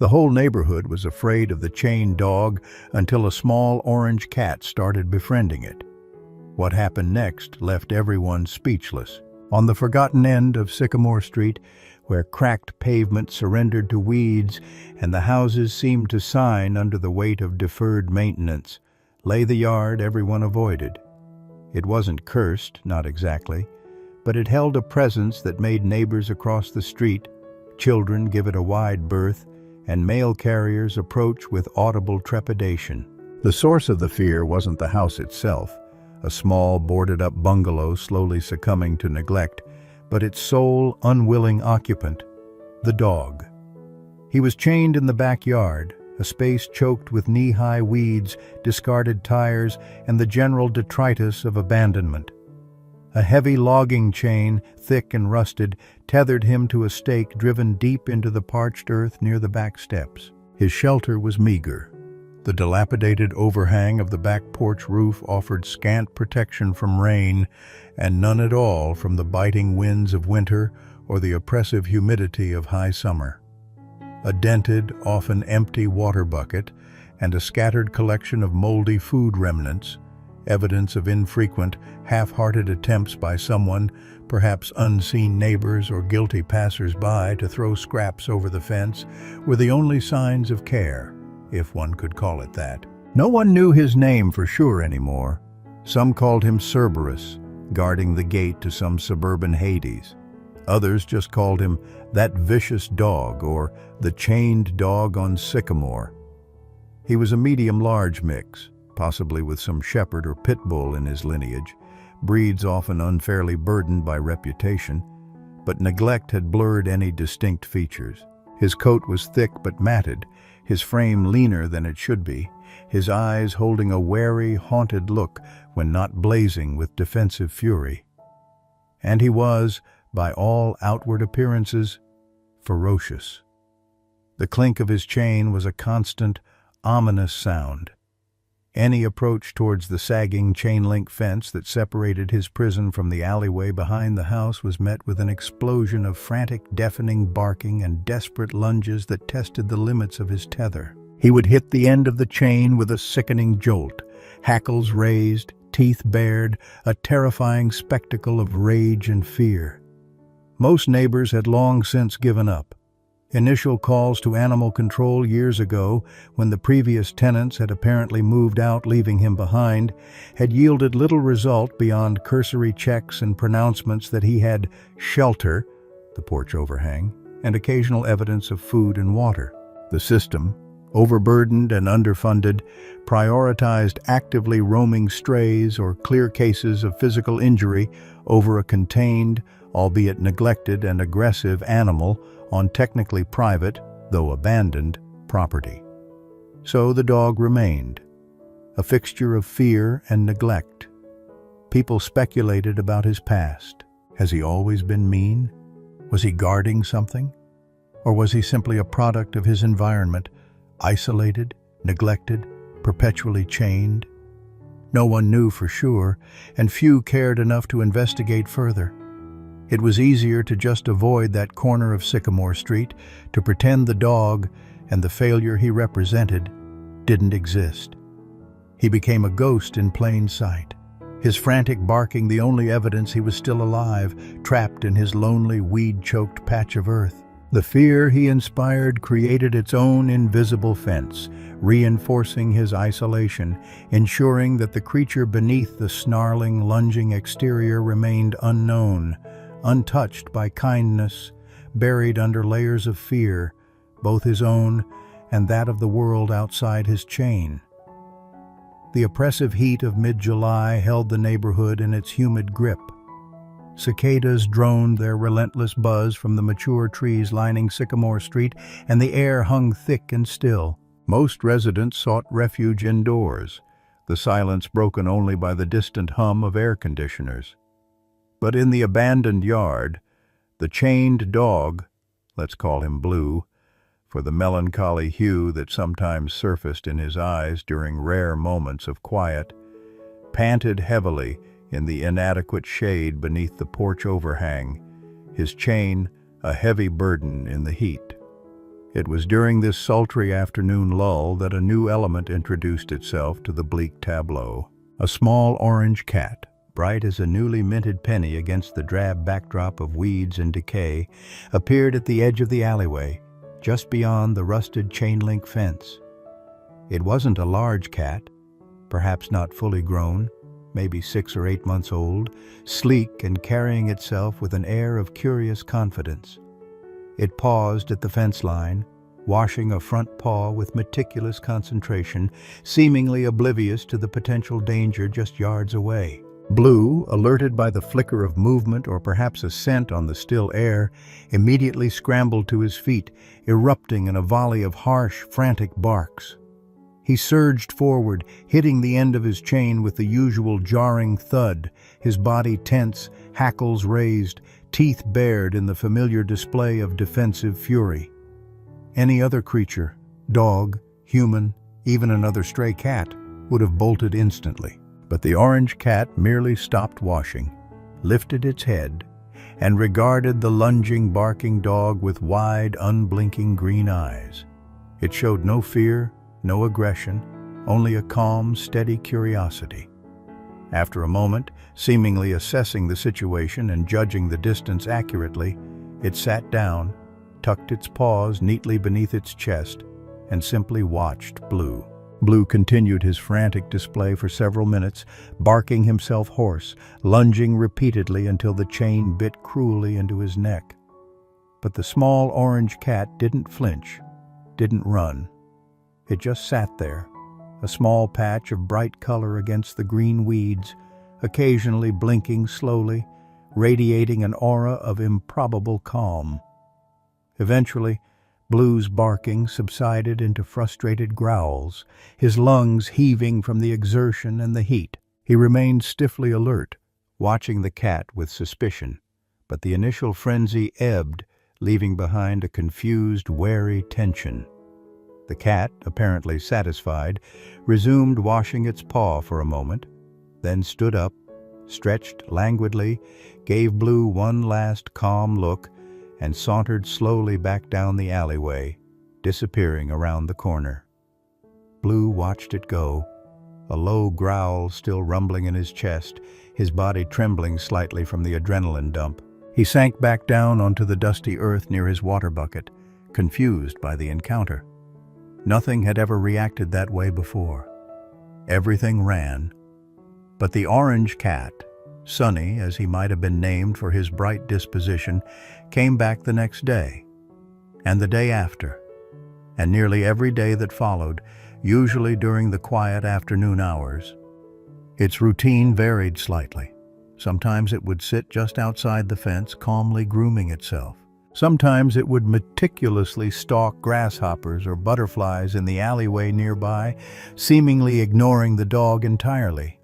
The whole neighborhood was afraid of the chained dog until a small orange cat started befriending it. What happened next left everyone speechless. On the forgotten end of Sycamore Street, where cracked pavement surrendered to weeds and the houses seemed to sign under the weight of deferred maintenance, lay the yard everyone avoided. It wasn't cursed, not exactly, but it held a presence that made neighbors across the street, children give it a wide berth, and mail carriers approach with audible trepidation. The source of the fear wasn't the house itself, a small boarded-up bungalow slowly succumbing to neglect, but its sole, unwilling occupant, the dog. He was chained in the backyard, a space choked with knee-high weeds, discarded tires, and the general detritus of abandonment. A heavy logging chain, thick and rusted, tethered him to a stake driven deep into the parched earth near the back steps. His shelter was meager. The dilapidated overhang of the back porch roof offered scant protection from rain, and none at all from the biting winds of winter or the oppressive humidity of high summer. A dented, often empty water bucket and a scattered collection of moldy food remnants, evidence of infrequent, half-hearted attempts by someone, perhaps unseen neighbors or guilty passers-by, to throw scraps over the fence, were the only signs of care, if one could call it that. No one knew his name for sure anymore. Some called him Cerberus, guarding the gate to some suburban Hades. Others just called him that vicious dog or the chained dog on Sycamore. He was a medium-large mix, possibly with some shepherd or pit bull in his lineage, breeds often unfairly burdened by reputation, but neglect had blurred any distinct features. His coat was thick but matted, his frame leaner than it should be, his eyes holding a wary, haunted look when not blazing with defensive fury. And he was, by all outward appearances, ferocious. The clink of his chain was a constant, ominous sound. Any approach towards the sagging chain-link fence that separated his prison from the alleyway behind the house was met with an explosion of frantic, deafening barking and desperate lunges that tested the limits of his tether. He would hit the end of the chain with a sickening jolt, hackles raised, teeth bared, a terrifying spectacle of rage and fear. Most neighbors had long since given up. Initial calls to animal control years ago, when the previous tenants had apparently moved out leaving him behind, had yielded little result beyond cursory checks and pronouncements that he had shelter, the porch overhang, and occasional evidence of food and water. The system, overburdened and underfunded, prioritized actively roaming strays or clear cases of physical injury over a contained, albeit neglected and aggressive animal on technically private, though abandoned, property. So the dog remained, a fixture of fear and neglect. People speculated about his past. Has he always been mean? Was he guarding something? Or was he simply a product of his environment, isolated, neglected, perpetually chained? No one knew for sure, and few cared enough to investigate further. It was easier to just avoid that corner of Sycamore Street, to pretend the dog and the failure he represented didn't exist. He became a ghost in plain sight, his frantic barking the only evidence he was still alive, trapped in his lonely, weed-choked patch of earth. The fear he inspired created its own invisible fence, reinforcing his isolation, ensuring that the creature beneath the snarling, lunging exterior remained unknown, untouched by kindness, buried under layers of fear, both his own and that of the world outside his chain. The oppressive heat of mid-July held the neighborhood in its humid grip. Cicadas droned their relentless buzz from the mature trees lining Sycamore Street, and the air hung thick and still. Most residents sought refuge indoors, the silence broken only by the distant hum of air conditioners. But in the abandoned yard, the chained dog, let's call him Blue, for the melancholy hue that sometimes surfaced in his eyes during rare moments of quiet, panted heavily in the inadequate shade beneath the porch overhang, his chain a heavy burden in the heat. It was during this sultry afternoon lull that a new element introduced itself to the bleak tableau. A small orange cat, bright as a newly minted penny against the drab backdrop of weeds and decay, appeared at the edge of the alleyway, just beyond the rusted chain-link fence. It wasn't a large cat, perhaps not fully grown, maybe 6 or 8 months old, sleek and carrying itself with an air of curious confidence. It paused at the fence line, washing a front paw with meticulous concentration, seemingly oblivious to the potential danger just yards away. Blue, alerted by the flicker of movement or perhaps a scent on the still air, immediately scrambled to his feet, erupting in a volley of harsh, frantic barks. He surged forward, hitting the end of his chain with the usual jarring thud, his body tense, hackles raised, teeth bared in the familiar display of defensive fury. Any other creature, dog, human, even another stray cat, would have bolted instantly. But the orange cat merely stopped washing, lifted its head, and regarded the lunging, barking dog with wide, unblinking green eyes. It showed no fear, no aggression, only a calm, steady curiosity. After a moment, seemingly assessing the situation and judging the distance accurately, it sat down, tucked its paws neatly beneath its chest, and simply watched Blue. Blue continued his frantic display for several minutes, barking himself hoarse, lunging repeatedly until the chain bit cruelly into his neck. But the small orange cat didn't flinch, didn't run. It just sat there, a small patch of bright color against the green weeds, occasionally blinking slowly, radiating an aura of improbable calm. Eventually, Blue's barking subsided into frustrated growls, his lungs heaving from the exertion and the heat. He remained stiffly alert, watching the cat with suspicion, but the initial frenzy ebbed, leaving behind a confused, wary tension. The cat, apparently satisfied, resumed washing its paw for a moment, then stood up, stretched languidly, gave Blue one last calm look, and sauntered slowly back down the alleyway, disappearing around the corner. Blue watched it go, a low growl still rumbling in his chest, his body trembling slightly from the adrenaline dump. He sank back down onto the dusty earth near his water bucket, confused by the encounter. Nothing had ever reacted that way before. Everything ran. But the orange cat, Sonny, as he might have been named for his bright disposition, came back the next day, and the day after, and nearly every day that followed, usually during the quiet afternoon hours. Its routine varied slightly. Sometimes it would sit just outside the fence, calmly grooming itself. Sometimes it would meticulously stalk grasshoppers or butterflies in the alleyway nearby, seemingly ignoring the dog entirely.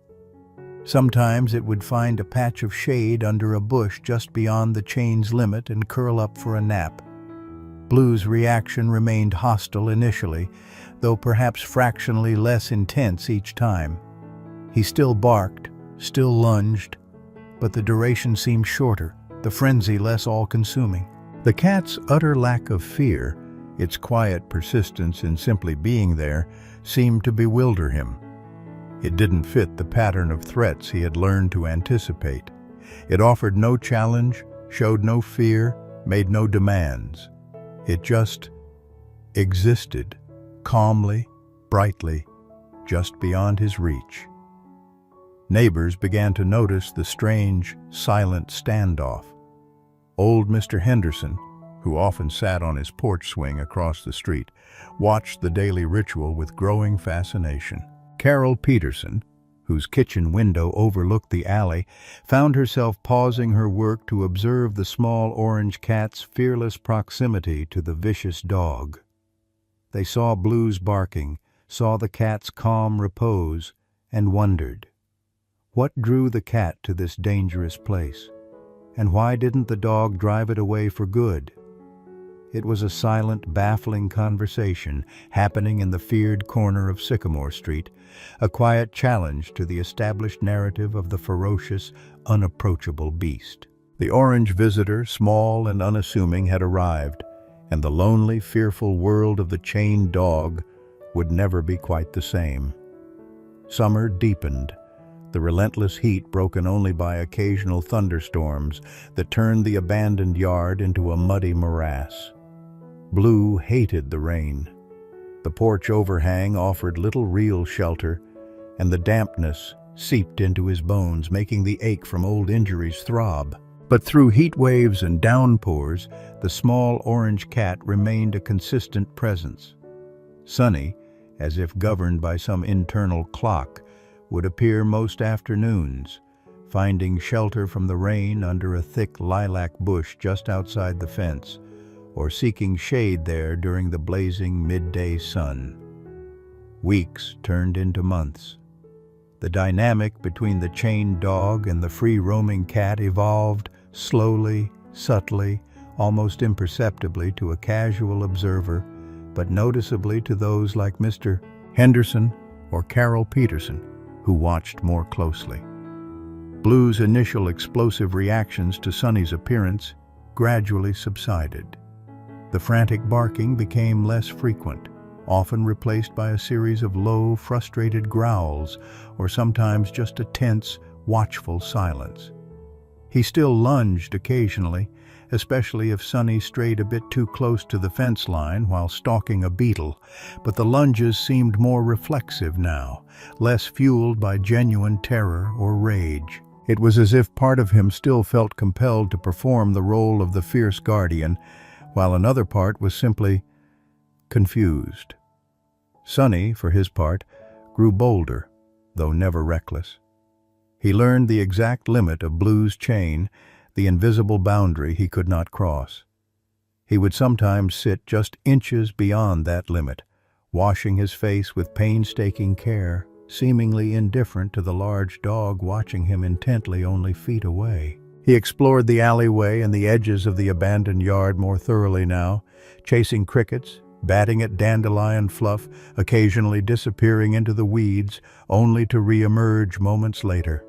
Sometimes it would find a patch of shade under a bush just beyond the chain's limit and curl up for a nap. Blue's reaction remained hostile initially, though perhaps fractionally less intense each time. He still barked, still lunged, but the duration seemed shorter, the frenzy less all-consuming. The cat's utter lack of fear, its quiet persistence in simply being there, seemed to bewilder him. It didn't fit the pattern of threats he had learned to anticipate. It offered no challenge, showed no fear, made no demands. It just existed, calmly, brightly, just beyond his reach. Neighbors began to notice the strange, silent standoff. Old Mr. Henderson, who often sat on his porch swing across the street, watched the daily ritual with growing fascination. Carol Peterson, whose kitchen window overlooked the alley, found herself pausing her work to observe the small orange cat's fearless proximity to the vicious dog. They saw Blue's barking, saw the cat's calm repose, and wondered, what drew the cat to this dangerous place? And why didn't the dog drive it away for good? It was a silent, baffling conversation happening in the feared corner of Sycamore Street, a quiet challenge to the established narrative of the ferocious, unapproachable beast. The orange visitor, small and unassuming, had arrived, and the lonely, fearful world of the chained dog would never be quite the same. Summer deepened, the relentless heat broken only by occasional thunderstorms that turned the abandoned yard into a muddy morass. Blue hated the rain. The porch overhang offered little real shelter, and the dampness seeped into his bones, making the ache from old injuries throb. But through heat waves and downpours, the small orange cat remained a consistent presence. Sunny, as if governed by some internal clock, would appear most afternoons, finding shelter from the rain under a thick lilac bush just outside the fence, or seeking shade there during the blazing midday sun. Weeks turned into months. The dynamic between the chained dog and the free-roaming cat evolved slowly, subtly, almost imperceptibly to a casual observer, but noticeably to those like Mr. Henderson or Carol Peterson, who watched more closely. Blue's initial explosive reactions to Sunny's appearance gradually subsided. The frantic barking became less frequent, often replaced by a series of low, frustrated growls, or sometimes just a tense, watchful silence. He still lunged occasionally, especially if Sunny strayed a bit too close to the fence line while stalking a beetle, but the lunges seemed more reflexive now, less fueled by genuine terror or rage. It was as if part of him still felt compelled to perform the role of the fierce guardian, while another part was simply confused. Sunny, for his part, grew bolder, though never reckless. He learned the exact limit of Blue's chain, the invisible boundary he could not cross. He would sometimes sit just inches beyond that limit, washing his face with painstaking care, seemingly indifferent to the large dog watching him intently only feet away. He explored the alleyway and the edges of the abandoned yard more thoroughly now, chasing crickets, batting at dandelion fluff, occasionally disappearing into the weeds, only to re-emerge moments later.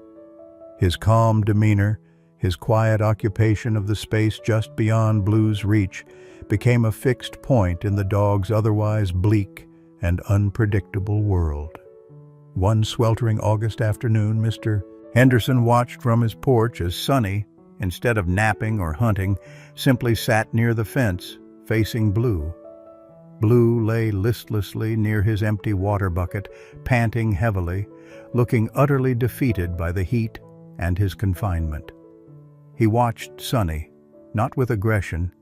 His calm demeanor, his quiet occupation of the space just beyond Blue's reach, became a fixed point in the dog's otherwise bleak and unpredictable world. One sweltering August afternoon, Mr. Henderson watched from his porch as Sunny, instead of napping or hunting, simply sat near the fence, facing Blue. Blue lay listlessly near his empty water bucket, panting heavily, looking utterly defeated by the heat and his confinement. He watched Sunny, not with aggression,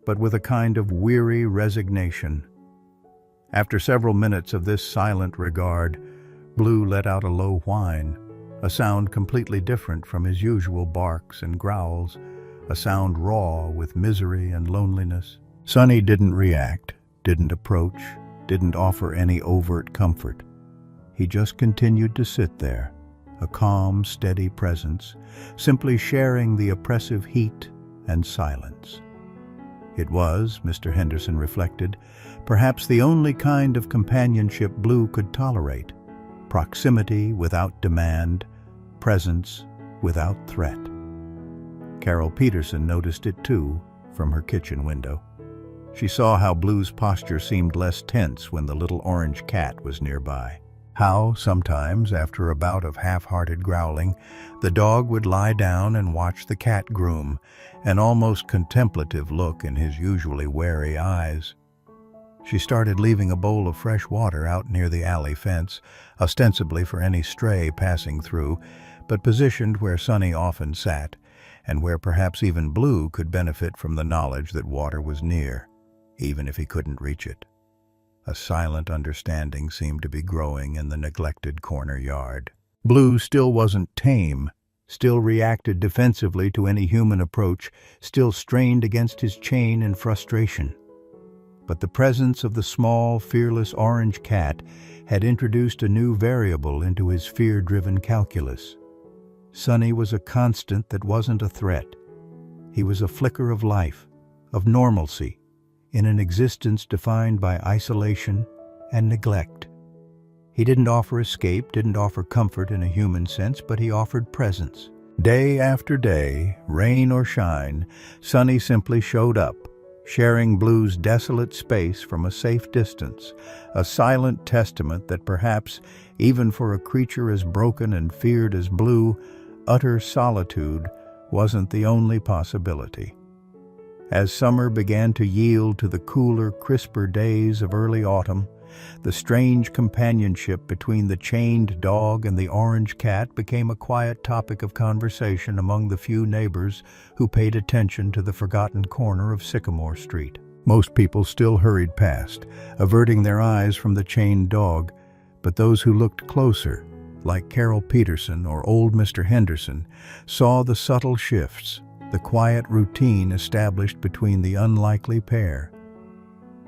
but with a kind of weary resignation. After several minutes of this silent regard, Blue let out a low whine, a sound completely different from his usual barks and growls, a sound raw with misery and loneliness. Sunny didn't react, didn't approach, didn't offer any overt comfort. He just continued to sit there, a calm, steady presence, simply sharing the oppressive heat and silence. It was, Mr. Henderson reflected, perhaps the only kind of companionship Blue could tolerate: proximity without demand, presence without threat. Carol Peterson noticed it too, from her kitchen window. She saw how Blue's posture seemed less tense when the little orange cat was nearby. How, sometimes, after a bout of half-hearted growling, the dog would lie down and watch the cat groom, an almost contemplative look in his usually wary eyes. She started leaving a bowl of fresh water out near the alley fence, ostensibly for any stray passing through, but positioned where Sunny often sat, and where perhaps even Blue could benefit from the knowledge that water was near, even if he couldn't reach it. A silent understanding seemed to be growing in the neglected corner yard. Blue still wasn't tame, still reacted defensively to any human approach, still strained against his chain in frustration. But the presence of the small, fearless orange cat had introduced a new variable into his fear-driven calculus. Sunny was a constant that wasn't a threat. He was a flicker of life, of normalcy, in an existence defined by isolation and neglect. He didn't offer escape, didn't offer comfort in a human sense, but he offered presence. Day after day, rain or shine, Sunny simply showed up, sharing Blue's desolate space from a safe distance, a silent testament that perhaps, even for a creature as broken and feared as Blue, utter solitude wasn't the only possibility. As summer began to yield to the cooler, crisper days of early autumn, the strange companionship between the chained dog and the orange cat became a quiet topic of conversation among the few neighbors who paid attention to the forgotten corner of Sycamore Street. Most people still hurried past, averting their eyes from the chained dog, but those who looked closer, like Carol Peterson or old Mr. Henderson, saw the subtle shifts, the quiet routine established between the unlikely pair.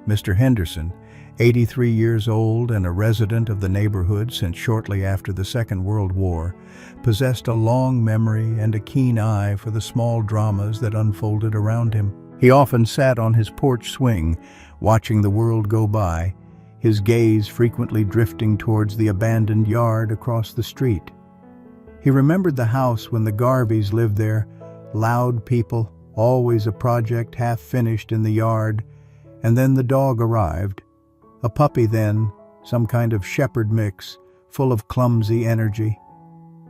Mr. Henderson, 83 years old and a resident of the neighborhood since shortly after the Second World War, possessed a long memory and a keen eye for the small dramas that unfolded around him. He often sat on his porch swing, watching the world go by, his gaze frequently drifting towards the abandoned yard across the street. He remembered the house when the Garveys lived there, loud people, always a project half finished in the yard, and then the dog arrived. A puppy then, some kind of shepherd mix, full of clumsy energy.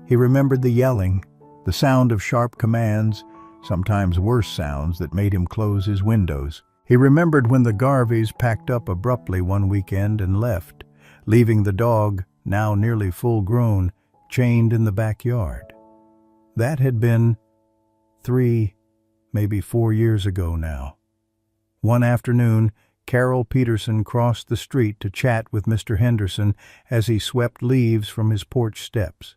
He remembered the yelling, the sound of sharp commands, sometimes worse sounds that made him close his windows. He remembered when the Garveys packed up abruptly one weekend and left, leaving the dog, now nearly full-grown, chained in the backyard. That had been 3, maybe 4 years ago now. One afternoon, Carol Peterson crossed the street to chat with Mr. Henderson as he swept leaves from his porch steps.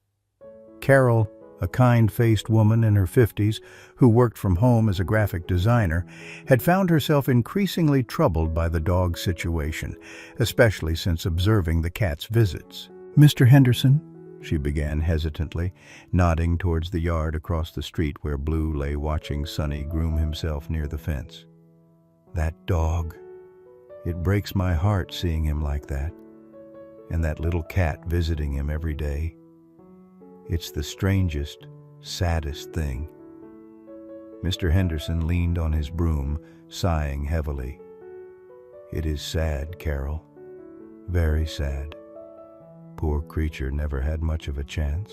Carol, a kind-faced woman in her 50s who worked from home as a graphic designer, had found herself increasingly troubled by the dog situation, especially since observing the cat's visits. "Mr. Henderson," she began hesitantly, nodding towards the yard across the street where Blue lay watching Sonny groom himself near the fence. "That dog. It breaks my heart seeing him like that. And that little cat visiting him every day. It's the strangest, saddest thing." Mr. Henderson leaned on his broom, sighing heavily. "It is sad, Carol. Very sad. Poor creature never had much of a chance."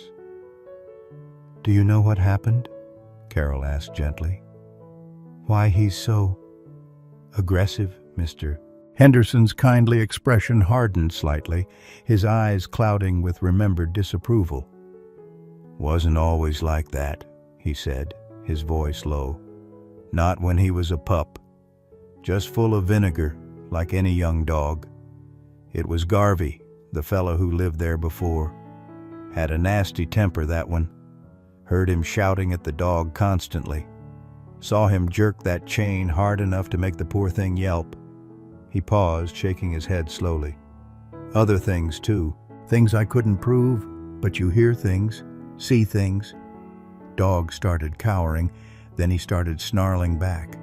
"Do you know what happened?" Carol asked gently. "Why he's so aggressive, Mr. Henderson's kindly expression hardened slightly, his eyes clouding with remembered disapproval. "Wasn't always like that," he said, his voice low. "Not when he was a pup. Just full of vinegar, like any young dog. It was Garvey, the fellow who lived there before. Had a nasty temper, that one. Heard him shouting at the dog constantly. Saw him jerk that chain hard enough to make the poor thing yelp." He paused, shaking his head slowly. "Other things, too. Things I couldn't prove, but you hear things, see things." Dog started cowering, then he started snarling back.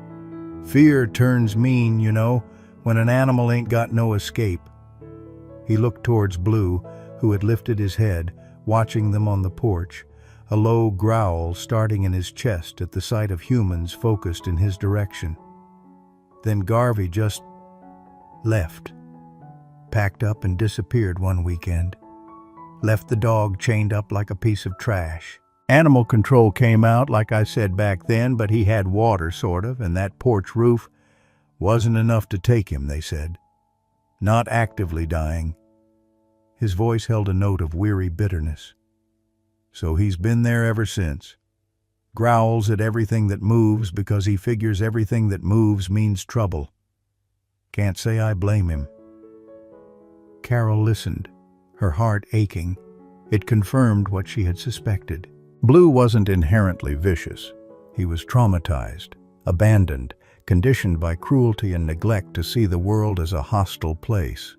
"Fear turns mean, you know, when an animal ain't got no escape." He looked towards Blue, who had lifted his head, watching them on the porch, a low growl starting in his chest at the sight of humans focused in his direction. Then Garvey just left, packed up and disappeared one weekend. Left the dog chained up like a piece of trash. Animal control came out, like I said back then, but he had water, sort of, and that porch roof wasn't enough to take him, they said. Not actively dying. His voice held a note of weary bitterness. So he's been there ever since. Growls at everything that moves because he figures everything that moves means trouble. Can't say I blame him. Carol listened, her heart aching. It confirmed what she had suspected. Blue wasn't inherently vicious. He was traumatized, abandoned, conditioned by cruelty and neglect to see the world as a hostile place.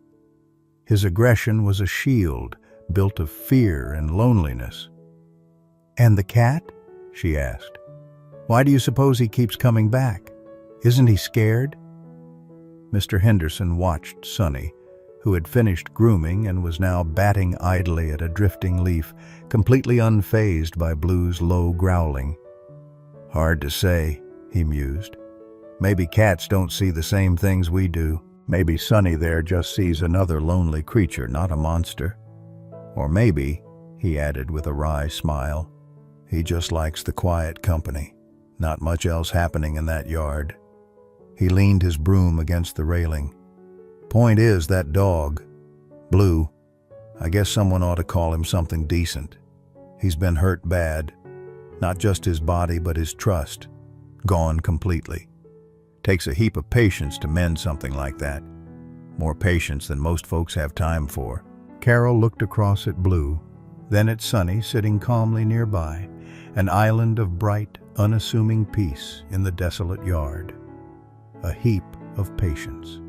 His aggression was a shield built of fear and loneliness. "And the cat?" she asked. "Why do you suppose he keeps coming back? Isn't he scared?" Mr. Henderson watched Sonny, who had finished grooming and was now batting idly at a drifting leaf, completely unfazed by Blue's low growling. "Hard to say," he mused. Maybe cats don't see the same things we do. Maybe Sonny there just sees another lonely creature, not a monster. Or maybe, he added with a wry smile, he just likes the quiet company. Not much else happening in that yard. He leaned his broom against the railing. Point is, that dog, Blue, I guess someone ought to call him something decent. He's been hurt bad. Not just his body, but his trust. Gone completely. Takes a heap of patience to mend something like that. More patience than most folks have time for. Carol looked across at Blue, then at Sonny sitting calmly nearby, an island of bright, unassuming peace in the desolate yard. A heap of patience.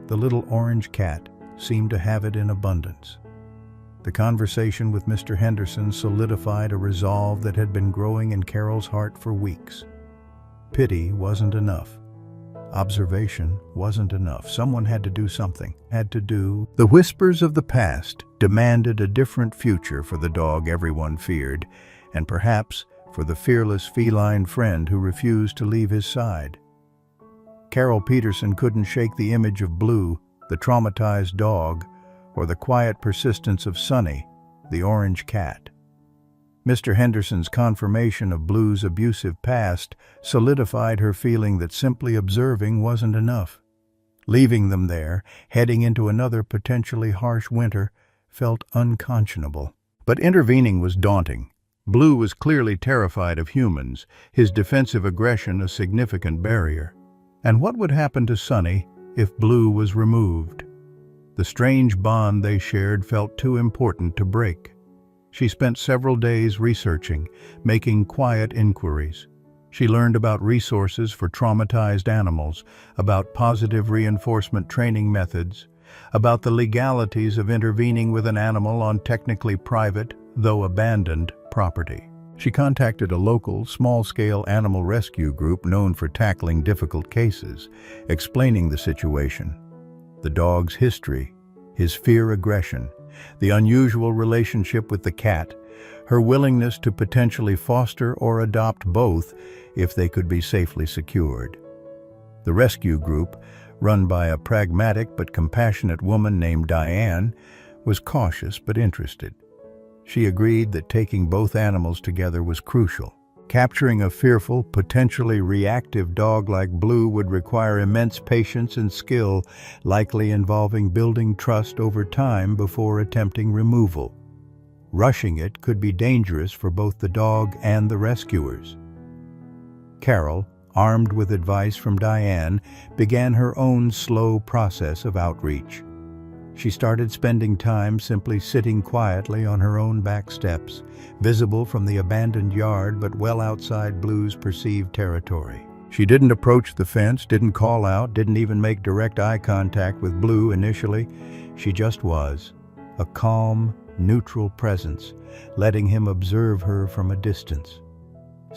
The little orange cat seemed to have it in abundance. The conversation with Mr. Henderson solidified a resolve that had been growing in Carol's heart for weeks. Pity wasn't enough. Observation wasn't enough. Someone had to do something. The whispers of the past demanded a different future for the dog everyone feared, and perhaps for the fearless feline friend who refused to leave his side. Carol Peterson couldn't shake the image of Blue, the traumatized dog, or the quiet persistence of Sonny, the orange cat. Mr. Henderson's confirmation of Blue's abusive past solidified her feeling that simply observing wasn't enough. Leaving them there, heading into another potentially harsh winter, felt unconscionable. But intervening was daunting. Blue was clearly terrified of humans, his defensive aggression a significant barrier. And what would happen to Sonny if Blue was removed? The strange bond they shared felt too important to break. She spent several days researching, making quiet inquiries. She learned about resources for traumatized animals, about positive reinforcement training methods, about the legalities of intervening with an animal on technically private, though abandoned, property. She contacted a local, small-scale animal rescue group known for tackling difficult cases, explaining the situation, the dog's history, his fear-aggression, the unusual relationship with the cat, her willingness to potentially foster or adopt both if they could be safely secured. The rescue group, run by a pragmatic but compassionate woman named Diane, was cautious but interested. She agreed that taking both animals together was crucial. Capturing a fearful, potentially reactive dog like Blue would require immense patience and skill, likely involving building trust over time before attempting removal. Rushing it could be dangerous for both the dog and the rescuers. Carol, armed with advice from Diane, began her own slow process of outreach. She started spending time simply sitting quietly on her own back steps, visible from the abandoned yard but well outside Blue's perceived territory. She didn't approach the fence, didn't call out, didn't even make direct eye contact with Blue initially. She just was, a calm, neutral presence, letting him observe her from a distance.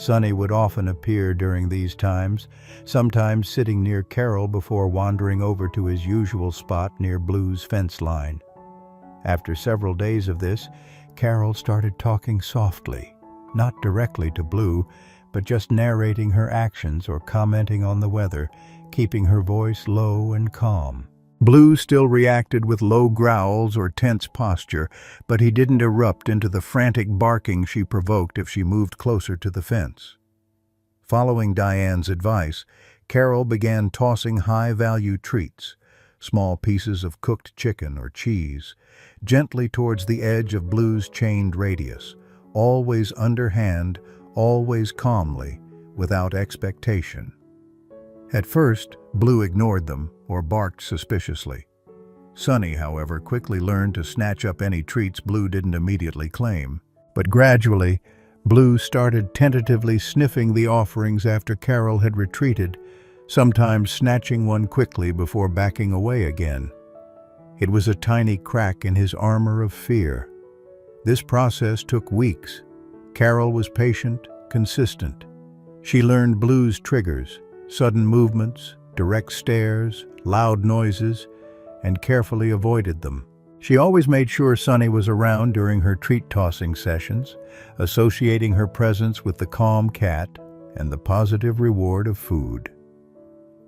Sonny would often appear during these times, sometimes sitting near Carol before wandering over to his usual spot near Blue's fence line. After several days of this, Carol started talking softly, not directly to Blue, but just narrating her actions or commenting on the weather, keeping her voice low and calm. Blue still reacted with low growls or tense posture, but he didn't erupt into the frantic barking she provoked if she moved closer to the fence. Following Diane's advice, Carol began tossing high-value treats, small pieces of cooked chicken or cheese, gently towards the edge of Blue's chained radius, always underhand, always calmly, without expectation. At first, Blue ignored them or barked suspiciously. Sonny, however, quickly learned to snatch up any treats Blue didn't immediately claim. But gradually, Blue started tentatively sniffing the offerings after Carol had retreated, sometimes snatching one quickly before backing away again. It was a tiny crack in his armor of fear. This process took weeks. Carol was patient, consistent. She learned Blue's triggers, sudden movements, direct stares, loud noises, and carefully avoided them. She always made sure Sonny was around during her treat-tossing sessions, associating her presence with the calm cat and the positive reward of food.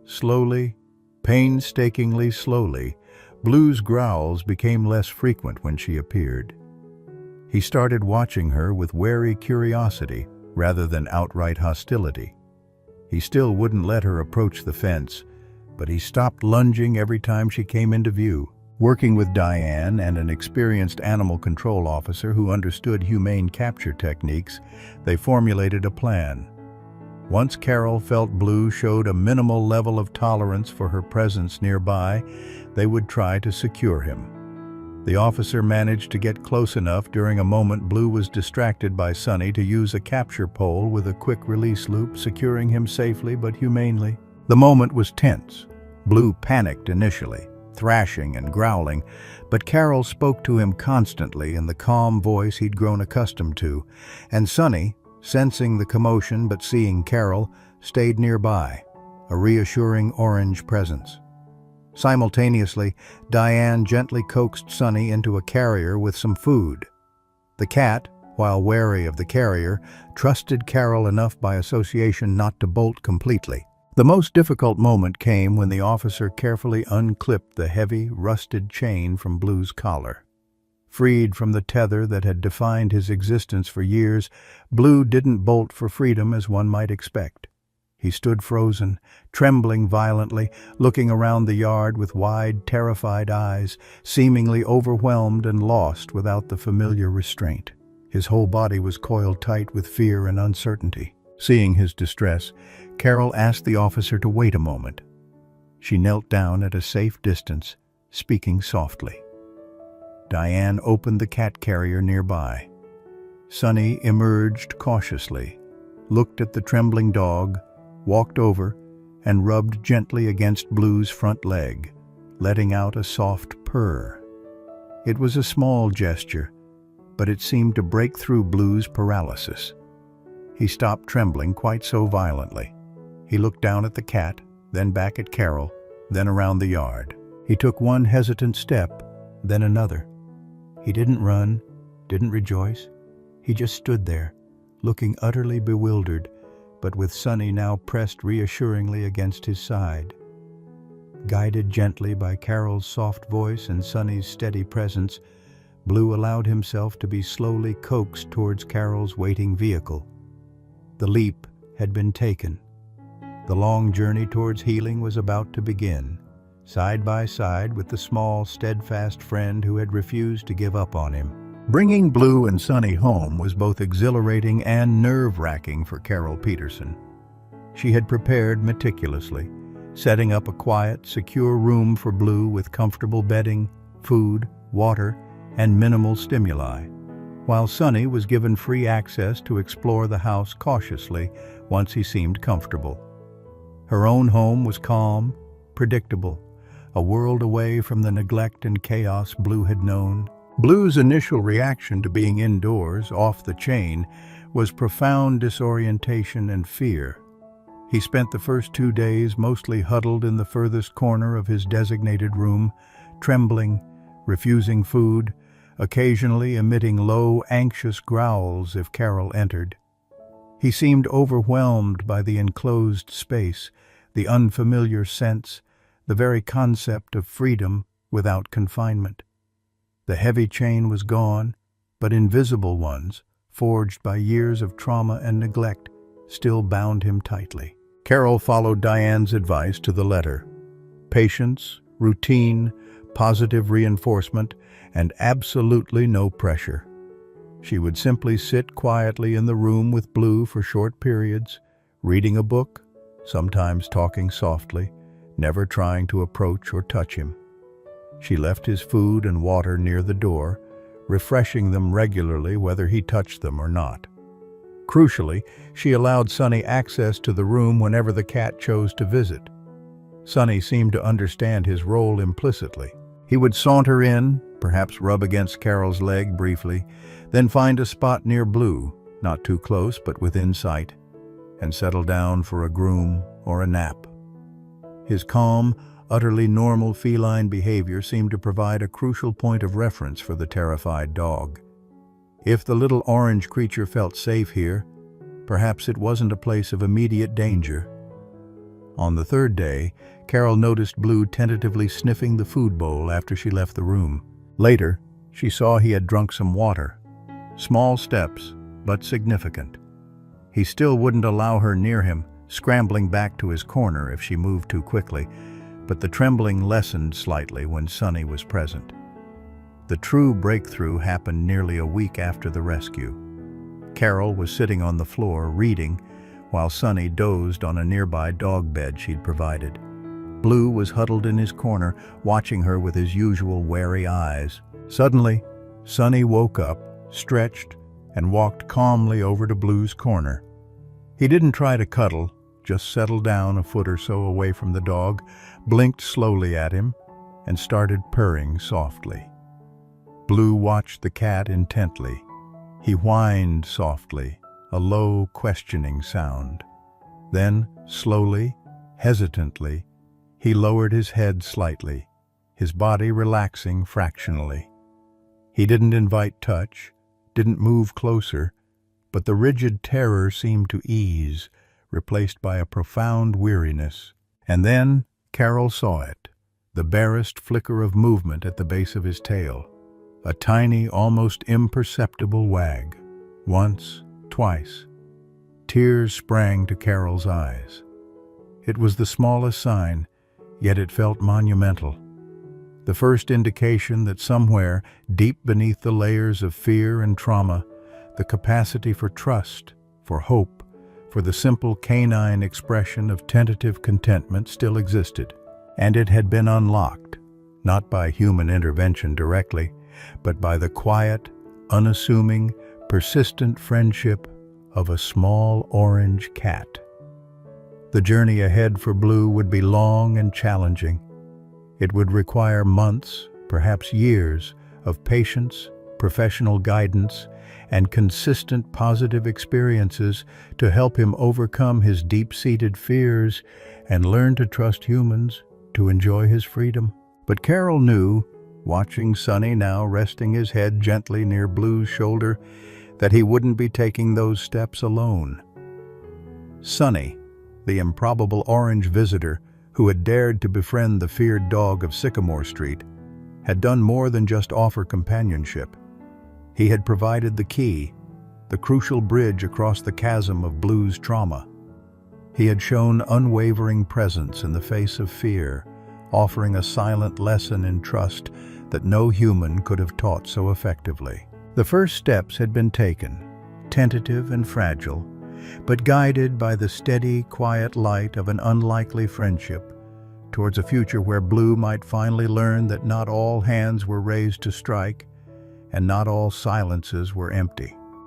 Slowly, painstakingly slowly, Blue's growls became less frequent when she appeared. He started watching her with wary curiosity rather than outright hostility. He still wouldn't let her approach the fence, but he stopped lunging every time she came into view. Working with Diane and an experienced animal control officer who understood humane capture techniques, they formulated a plan. Once Carol felt Blue showed a minimal level of tolerance for her presence nearby, they would try to secure him. The officer managed to get close enough during a moment Blue was distracted by Sunny to use a capture pole with a quick release loop, securing him safely but humanely. The moment was tense. Blue panicked initially, thrashing and growling, but Carol spoke to him constantly in the calm voice he'd grown accustomed to, and Sunny, sensing the commotion but seeing Carol, stayed nearby, a reassuring orange presence. Simultaneously, Diane gently coaxed Sunny into a carrier with some food. The cat, while wary of the carrier, trusted Carol enough by association not to bolt completely. The most difficult moment came when the officer carefully unclipped the heavy, rusted chain from Blue's collar. Freed from the tether that had defined his existence for years, Blue didn't bolt for freedom as one might expect. He stood frozen, trembling violently, looking around the yard with wide, terrified eyes, seemingly overwhelmed and lost without the familiar restraint. His whole body was coiled tight with fear and uncertainty. Seeing his distress, Carol asked the officer to wait a moment. She knelt down at a safe distance, speaking softly. Diane opened the cat carrier nearby. Sunny emerged cautiously, looked at the trembling dog, walked over, and rubbed gently against Blue's front leg, letting out a soft purr. It was a small gesture, but it seemed to break through Blue's paralysis. He stopped trembling quite so violently. He looked down at the cat, then back at Carol, then around the yard. He took one hesitant step, then another. He didn't run, didn't rejoice. He just stood there, looking utterly bewildered, but with Sunny now pressed reassuringly against his side. Guided gently by Carol's soft voice and Sunny's steady presence, Blue allowed himself to be slowly coaxed towards Carol's waiting vehicle. The leap had been taken. The long journey towards healing was about to begin, side by side with the small, steadfast friend who had refused to give up on him. Bringing Blue and Sunny home was both exhilarating and nerve-wracking for Carol Peterson. She had prepared meticulously, setting up a quiet, secure room for Blue with comfortable bedding, food, water, and minimal stimuli, while Sunny was given free access to explore the house cautiously once he seemed comfortable. Her own home was calm, predictable, a world away from the neglect and chaos Blue had known. Blue's initial reaction to being indoors, off the chain, was profound disorientation and fear. He spent the first 2 days mostly huddled in the furthest corner of his designated room, trembling, refusing food, occasionally emitting low, anxious growls if Carol entered. He seemed overwhelmed by the enclosed space, the unfamiliar sense, the very concept of freedom without confinement. The heavy chain was gone, but invisible ones, forged by years of trauma and neglect, still bound him tightly. Carol followed Diane's advice to the letter. Patience, routine, positive reinforcement, and absolutely no pressure. She would simply sit quietly in the room with Blue for short periods, reading a book, sometimes talking softly, never trying to approach or touch him. She left his food and water near the door, refreshing them regularly whether he touched them or not. Crucially, she allowed Sunny access to the room whenever the cat chose to visit. Sunny seemed to understand his role implicitly. He would saunter in, perhaps rub against Carol's leg briefly, then find a spot near Blue, not too close but within sight, and settle down for a groom or a nap. His calm, utterly normal feline behavior seemed to provide a crucial point of reference for the terrified dog. If the little orange creature felt safe here, perhaps it wasn't a place of immediate danger. On the third day, Carol noticed Blue tentatively sniffing the food bowl after she left the room. Later, she saw he had drunk some water. Small steps, but significant. He still wouldn't allow her near him, scrambling back to his corner if she moved too quickly, but the trembling lessened slightly when Sunny was present. The true breakthrough happened nearly a week after the rescue. Carol was sitting on the floor, reading, while Sunny dozed on a nearby dog bed she'd provided. Blue was huddled in his corner, watching her with his usual wary eyes. Suddenly, Sunny woke up, stretched, and walked calmly over to Blue's corner. He didn't try to cuddle, just settled down a foot or so away from the dog, blinked slowly at him, and started purring softly. Blue watched the cat intently. He whined softly, a low, questioning sound. Then, slowly, hesitantly, he lowered his head slightly, his body relaxing fractionally. He didn't invite touch, didn't move closer, but the rigid terror seemed to ease, replaced by a profound weariness. And then Carol saw it, the barest flicker of movement at the base of his tail. A tiny, almost imperceptible wag. Once, twice. Tears sprang to Carol's eyes. It was the smallest sign, yet it felt monumental. The first indication that somewhere, deep beneath the layers of fear and trauma, the capacity for trust, for hope, for the simple canine expression of tentative contentment still existed. And it had been unlocked, not by human intervention directly, but by the quiet, unassuming, persistent friendship of a small orange cat. The journey ahead for Blue would be long and challenging. It would require months, perhaps years, of patience, professional guidance, and consistent positive experiences to help him overcome his deep-seated fears and learn to trust humans, to enjoy his freedom. But Carol knew, watching Sunny now resting his head gently near Blue's shoulder, that he wouldn't be taking those steps alone. Sunny, the improbable orange visitor who had dared to befriend the feared dog of Sycamore Street, had done more than just offer companionship. He had provided the key, the crucial bridge across the chasm of Blue's trauma. He had shown unwavering presence in the face of fear, offering a silent lesson in trust that no human could have taught so effectively. The first steps had been taken, tentative and fragile, but guided by the steady, quiet light of an unlikely friendship, towards a future where Blue might finally learn that not all hands were raised to strike, and not all silences were empty.